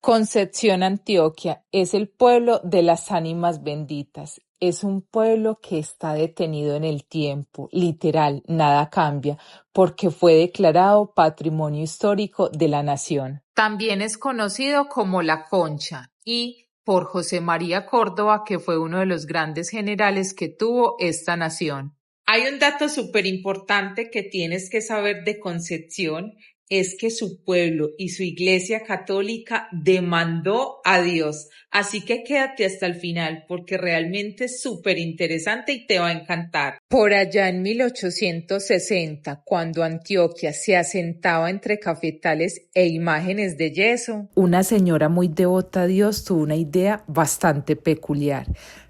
Concepción, Antioquia, es el pueblo de las ánimas benditas. Es un pueblo que está detenido en el tiempo, literal, nada cambia, porque fue declarado Patrimonio Histórico de la Nación. También es conocido como La Concha y por José María Córdoba, que fue uno de los grandes generales que tuvo esta nación. Hay un dato súper importante que tienes que saber de Concepción, es que su pueblo y su iglesia católica demandó a Dios. Así que quédate hasta el final porque realmente es súper interesante y te va a encantar. Por allá en 1860, cuando Antioquia se asentaba entre cafetales e imágenes de yeso, una señora muy devota a Dios tuvo una idea bastante peculiar: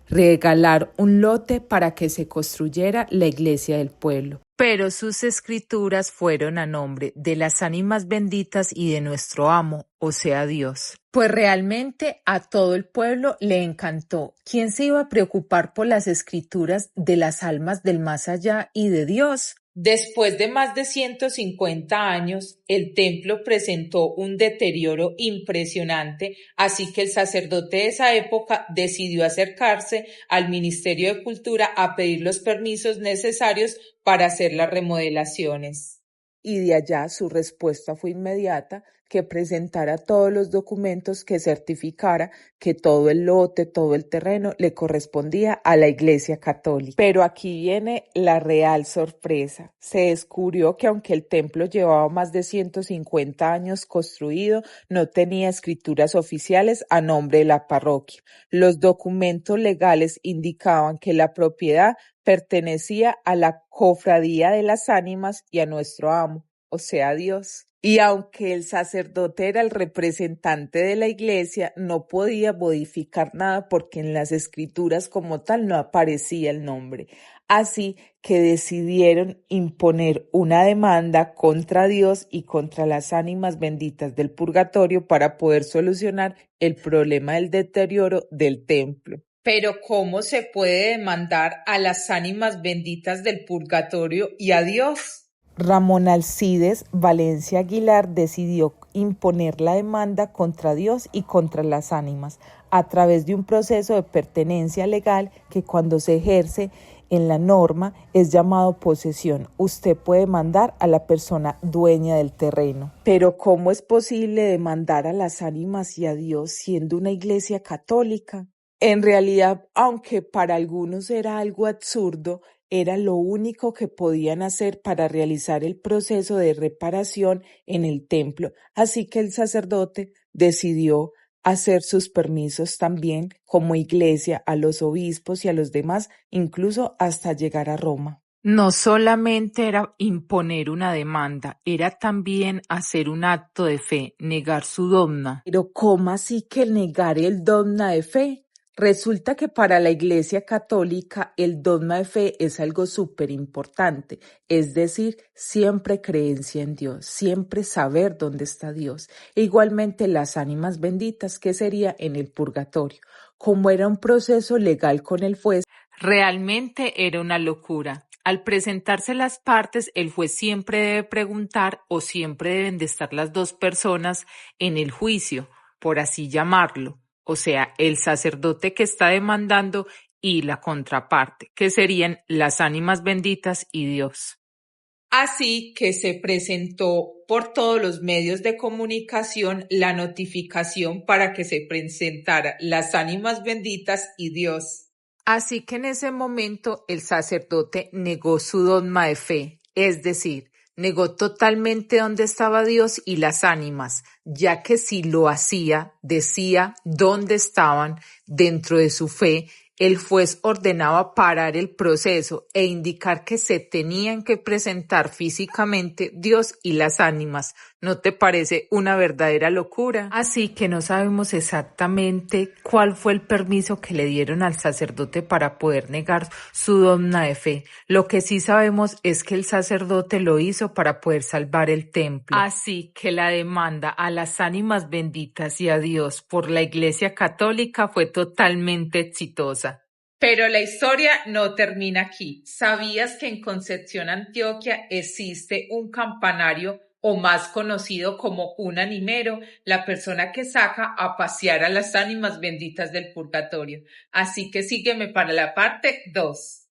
regalar un lote para que se construyera la iglesia del pueblo. Pero sus escrituras fueron a nombre de las ánimas benditas y de nuestro amo, o sea Dios. Pues realmente a todo el pueblo le encantó. ¿Quién se iba a preocupar por las escrituras de las almas del más allá y de Dios? Después de más de 150 años, el templo presentó un deterioro impresionante, así que el sacerdote de esa época decidió acercarse al Ministerio de Cultura a pedir los permisos necesarios para hacer las remodelaciones. Y de allá su respuesta fue inmediata: que presentara todos los documentos que certificara que todo el lote, todo el terreno le correspondía a la Iglesia Católica. Pero aquí viene la real sorpresa. Se descubrió que aunque el templo llevaba más de 150 años construido, no tenía escrituras oficiales a nombre de la parroquia. Los documentos legales indicaban que la propiedad pertenecía a la Cofradía de las Ánimas y a nuestro amo, o sea Dios. Y aunque el sacerdote era el representante de la iglesia, no podía modificar nada porque en las escrituras como tal no aparecía el nombre. Así que decidieron imponer una demanda contra Dios y contra las ánimas benditas del purgatorio para poder solucionar el problema del deterioro del templo. Pero ¿cómo se puede demandar a las ánimas benditas del purgatorio y a Dios? Ramón Alcides Valencia Aguilar decidió imponer la demanda contra Dios y contra las ánimas a través de un proceso de pertenencia legal que, cuando se ejerce en la norma, es llamado posesión. Usted puede demandar a la persona dueña del terreno. Pero ¿cómo es posible demandar a las ánimas y a Dios siendo una iglesia católica? En realidad, aunque para algunos era algo absurdo, era lo único que podían hacer para realizar el proceso de reparación en el templo, así que el sacerdote decidió hacer sus permisos también como iglesia a los obispos y a los demás, incluso hasta llegar a Roma. No solamente era imponer una demanda, era también hacer un acto de fe, negar su dogma. Pero ¿cómo así que negar el dogma de fe? Resulta que para la Iglesia Católica el dogma de fe es algo súper importante, es decir, siempre creencia en Dios, siempre saber dónde está Dios. E igualmente las ánimas benditas, que sería en el purgatorio. Como era un proceso legal con el juez, realmente era una locura. Al presentarse las partes, el juez siempre debe preguntar, o siempre deben de estar las dos personas en el juicio, por así llamarlo. O sea, el sacerdote que está demandando y la contraparte, que serían las ánimas benditas y Dios. Así que se presentó por todos los medios de comunicación la notificación para que se presentara las ánimas benditas y Dios. Así que en ese momento el sacerdote negó su dogma de fe, es decir, negó totalmente dónde estaba Dios y las ánimas, ya que si lo hacía, decía dónde estaban dentro de su fe. El juez ordenaba parar el proceso e indicar que se tenían que presentar físicamente Dios y las ánimas. ¿No te parece una verdadera locura? Así que no sabemos exactamente cuál fue el permiso que le dieron al sacerdote para poder negar su dogma de fe. Lo que sí sabemos es que el sacerdote lo hizo para poder salvar el templo. Así que la demanda a las ánimas benditas y a Dios por la Iglesia Católica fue totalmente exitosa. Pero la historia no termina aquí. ¿Sabías que en Concepción, Antioquia, existe un campanario o más conocido como un animero, la persona que saca a pasear a las ánimas benditas del purgatorio. Así que sígueme para la parte 2.